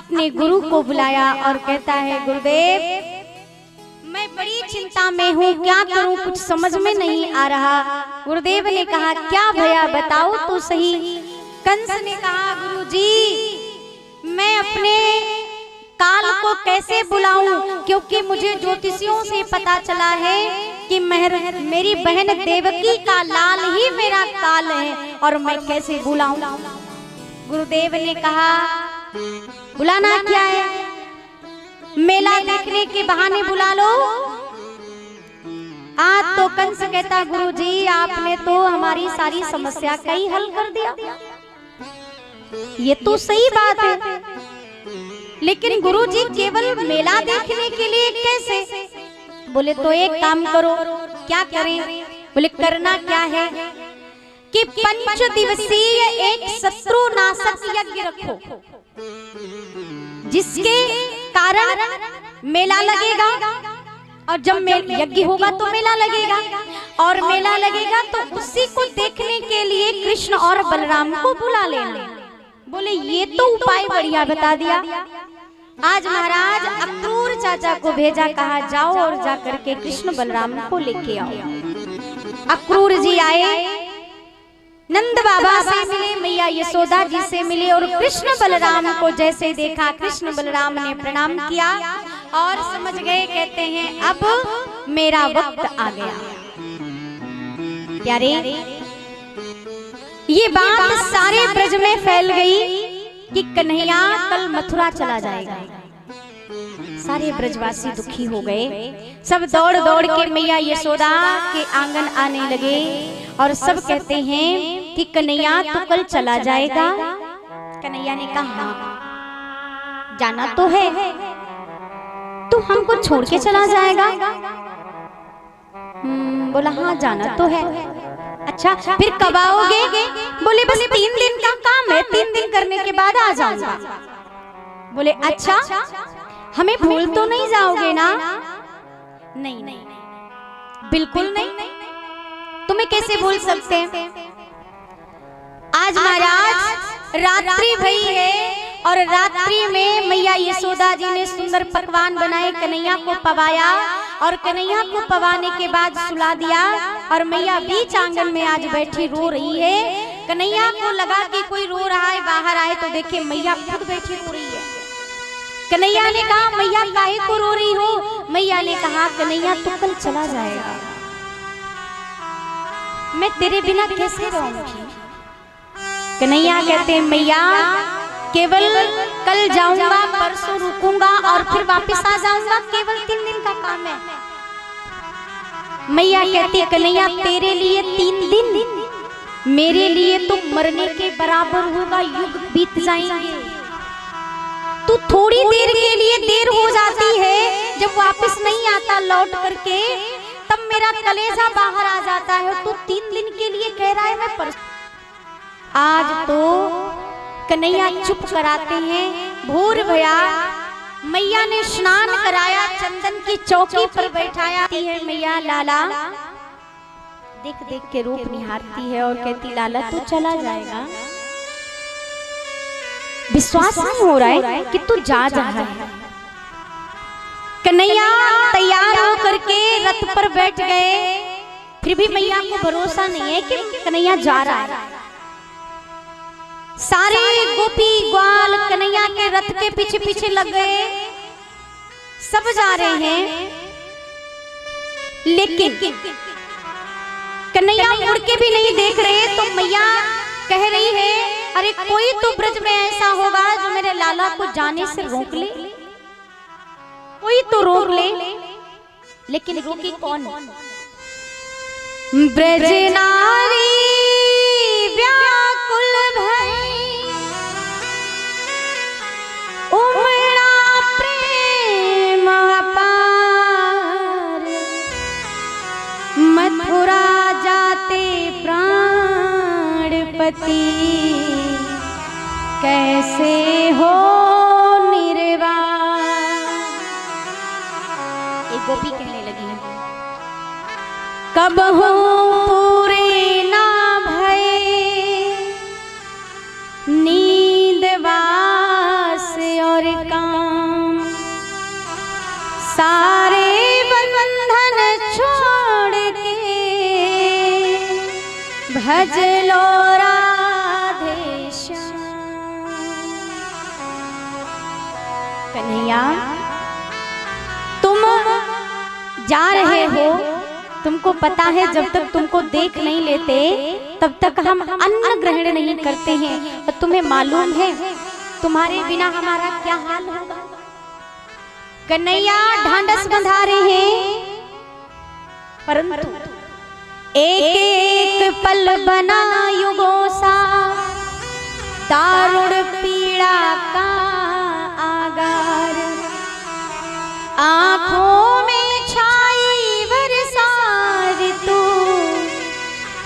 अपने गुरु को बुलाया और कहता है, गुरुदेव मैं बड़ी चिंता में हूँ, क्या करूँ, कुछ समझ में नहीं आ रहा। गुरुदेव ने कहा, क्या भया, बताओ तो सही। कंस ने कहा, गुरुजी मैं अपने काल को कैसे बुलाऊं, क्योंकि मुझे ज्योतिषियों से पता चला है कि मेरी बहन देवकी का लाल ही मेरा काल है, और मैं कैसे बुलाऊं। गुरुदेव ने कहा, बुलाना क्या है, मेला देखने के बहाने बुला लो। आज तो कंस कहता, गुरुजी आपने तो हमारी सारी समस्या का ही हल कर दिया। ये तो सही बात है, लेकिन गुरुजी केवल मेला देखने के लिए कैसे? बोले तो एक काम करो। क्या करें? बोले करना क्या है कि 5 दिवसीय एक शत्रुनाशक यज्ञ रखो, जिसके कारण मेला लगेगा, और जब यज्ञ होगा तो मेला लगेगा, और मेला लगेगा तो उसी को देखने के लिए कृष्ण और बलराम को बुला लेना। बोले ये तो उपाय बढ़िया बता दिया। आज महाराज अक्रूर चाचा को भेजा, कहा जाओ और जा करके कृष्ण बलराम को लेके आओ। अक्रूर जी आए, नंद बाबा से मिले, मैया यशोदा जी से मिले, और कृष्ण बलराम को जैसे देखा, कृष्ण बलराम ने प्रणाम किया और समझ गए, कहते हैं अब मेरा वक्त आ गया। प्यारे, ये बात सारे ब्रज में फैल गई कि कन्हैया कल मथुरा चला जाएगा। सारे ब्रजवासी दुखी हो गए, सब दौड़ दौड़ के मैया यशोदा के आंगन आने लगे, और सब कहते हैं कि कन्हैया तो कल चला जाएगा। कन्हैया ने कहा, जाना तो है, तू हमको छोड़ के चला जाएगा? बोला हाँ जाना तो है। अच्छा फिर कब आओगे? बोले बस 3 दिन का काम है, 3 दिन करने के बाद आ जाऊंगा। बोले अच्छा, हमें भूल तो नहीं जाओगे ना? नहीं नहीं, बिल्कुल नहीं, तुम्हें कैसे भूल सकते हैं। आज महाराज रात्रि भई है, और रात्रि में मैया यशोदा जी ने सुंदर पकवान बनाए, कन्हैया को पवाया, और कन्हैया को पवाने के बाद सुला दिया, और मैया बीच आंगन में आज बैठी रो रही है। कन्हैया को लगा कि कोई रो रहा है, बाहर आए तो देखे मैया खुद बैठी रो रही है। कन्हैया ने कहा, मैया काहे को रो रही हो? मैया ने कहा, कन्हैया तो कल चला जाएगा, मैं तेरे बिना कैसे रहूंगी। कन्हैया कहते हैं, मैया केवल कल जाऊंगा, परसों रुकूंगा और फिर वापस आ जाऊंगा, केवल 3 दिन का काम है। मैया कहती, कन्हैया तेरे लिए 3 दिन, मेरे लिए तो मरने के बराबर होगा, युग बीत जाएंगे। तू थोड़ी देर के लिए देर हो जाती है, जब वापस नहीं आता लौट करके, तब मेरा कलेजा बाहर आ जाता है। तू 3 दिन के लिए कह रहा है मैं परसों। आज तो कन्हैया चुप कराते हैं। भोर भया, मैया ने स्नान कराया, चंदन की चौकी पर बैठाया है। मैया लाला देख देख के रूप निहारती है और कहती, लाला तू चला जाएगा, विश्वास नहीं हो रहा है कि तू जा रहा है। कन्हैया तैयार होकर के रथ पर बैठ गए, फिर भी मैया को भरोसा नहीं है कि कन्हैया जा रहा है। सारे गोपी ग्वाल कन्हैया के रथ के पीछे पीछे लग गए, सब जा रहे हैं, लेकिन कन्हैया मुड़ के भी नहीं देख रहे। तो मैया कह रही है, अरे कोई तो ब्रज में ऐसा होगा जो मेरे लाला को जाने से रोक ले, कोई तो रोक ले। लेकिन रोकी कौन? ब्रज नारी व्याकुल भई, उमड़ा प्रेम अपार, मथुरा जाते प्राणपति, कैसे हो निर्वाण। एक गोपी कहने लगी, कब हो पूरे ना भय नींद वास, और भज लो राधे श्याम। कन्हैया तुम जा रहे हो, तुमको पता है जब तक तुमको देख नहीं लेते तब तक हम अन्न ग्रहण नहीं करते हैं, और तुम्हें मालूम है तुम्हारे बिना हमारा क्या हाल होगा। कन्हैया ढांढस बंधा रहे हैं, परंतु एक एक पल बना युगों सा दारुण पीड़ा का आगार। आंखों में छाई वर्षा ऋतु,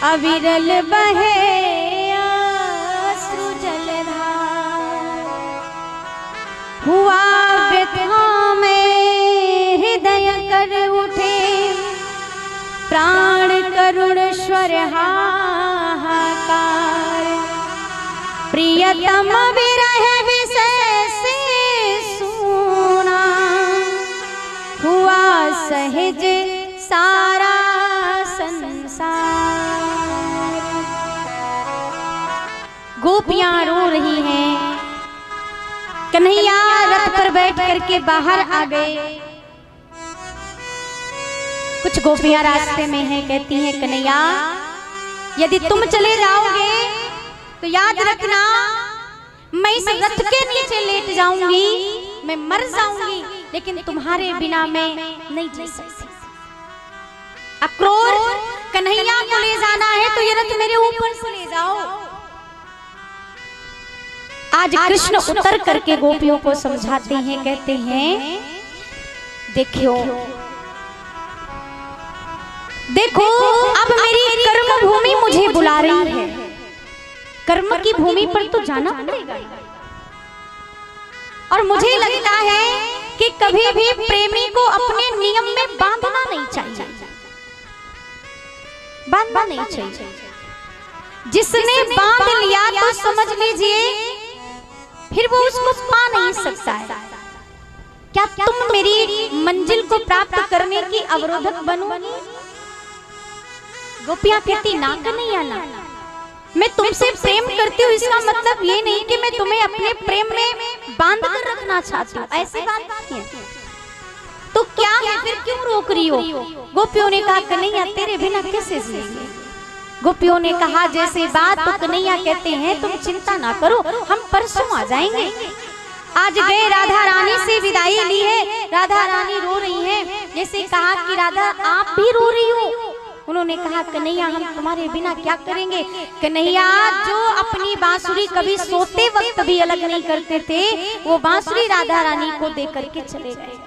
अविरल बहे अश्रु जलधार। हुआ व्यथा में हृदय कर उठे प्राण करुण स्वर हाहाकार। प्रियतम विरह विषय से सुना, हुआ सहज सारा संसार। गोपियां रो रही हैं। कन्हैया रथ पर बैठ करके बाहर आ गए। कुछ गोपियां रास्ते में हैं, कहती हैं कन्हैया यदि तुम चले जाओगे तो याद रखना मैं इस रथ के नीचे लेट जाऊंगी, मैं मर जाऊंगी, लेकिन तुम्हारे बिना मैं नहीं जी सकती। अक्रूर कन्हैया को ले जाना है तो ये रथ मेरे ऊपर से ले जाओ। आज कृष्ण उतर करके गोपियों को समझाते हैं, कहते हैं देखो देखो अब मेरी कर्म भूमि मुझे बुला रही है, कर्म की भूमि पर तो जाना पड़ेगा। और मुझे लगता है कि कभी भी प्रेमी को अपने नियम में बांधना नहीं चाहिए, बांधना नहीं चाहिए। जिसने बांध लिया तो समझ लीजिए फिर वो उसको पा नहीं सकता है। क्या तुम मेरी मंजिल को प्राप्त करने की अवरोधक बनोगी? गोपियां कहती ना कन्हैया ना, मैं तुमसे प्रेम करती हूँ, इसका मतलब ये नहीं कि मैं तुम्हें अपने प्रेम में बांध कर रखना चाहती हूँ, ऐसी बात नहीं है। तो क्या है फिर, क्यों रोक रही हो? गोपियों ने कहा कन्हैया तेरे बिना कैसे जिएंगे। गोपियों ने कहा जैसे बात, तो कन्हैया कहते हैं तुम चिंता ना करो, हम परसों आ जाएंगे। आज गए, राधा रानी से विदाई ली है, राधा रानी रो रही हैं। जैसे कहा कि राधा आप भी रो रही हो, उन्होंने कहा कन्हैया हम तुम्हारे बिना क्या करेंगे। कन्हैया जो अपनी बांसुरी कभी सोते वक्त भी अलग नहीं करते थे, वो बांसुरी राधा रानी को दे करके चले गए।